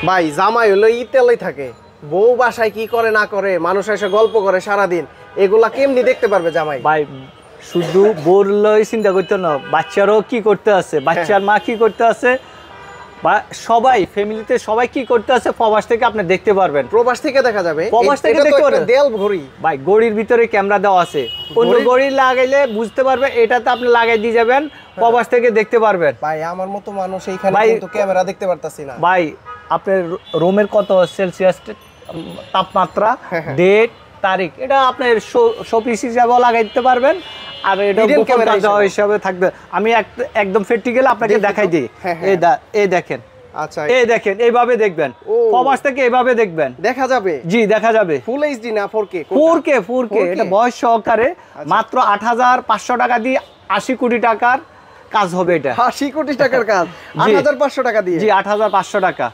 ভাই জামাই হলো ইতেলাই থাকে, বউ বাসায় কি করে না করে, মানুষ এসে গল্প করে সারাদিন, এগুলা কেমনি দেখতে পারবে জামাই? ভাই শুধু বললেই চিন্তা করতে না, বাচ্চারাও কি করতে আছে, বাচ্চার মা কি করতে আছে, বা সবাই ফ্যামিলিতে সবাই কি করতে আছে প্রবাস থেকে আপনি দেখতে পারবেন। প্রবাস থেকে দেখা যাবে, প্রবাস থেকে দেখতে পারবেন। দেয়াল ঘড়ি ভাই ঘড়ির ভিতরে ক্যামেরা দেওয়া আছে, অন্য ঘড়ি লাগাইলে বুঝতে পারবে, এটাতে আপনি লাগাই দিয়ে যাবেন, প্রবাস থেকে দেখতে পারবেন। ভাই আমার মতো মানুষ এইখানে কিন্তু ক্যামেরা দেখতে পারতাছি না। ভাই আপনার রুমের কত সেলসিয়াস তাপমাত্রা, ডেট, তারিখ, এটা আপনার শোপিস হিসাবেও লাগাই দিতে পারবেন, আর এটা ক্যামেরা হিসাবে থাকবে। আমি একদম প্র্যাকটিক্যাল আপনাকে দেখাই দিই। এই দেখেন, আচ্ছা এই দেখেন, এইভাবে দেখবেন, প্রবাস থেকে এইভাবে দেখবেন, দেখা যাবে। জি দেখা যাবে। ফুল এইচডি না 4K? 4K এটা বয়স সহকারে মাত্র ৮৫০০ টাকা দিয়ে ৮০ কোটি টাকার কাজ হবে। এটা ৮০ কোটি টাকার কাজ ৮৫০০ টাকা দিয়ে? জি ৮৫০০ টাকা।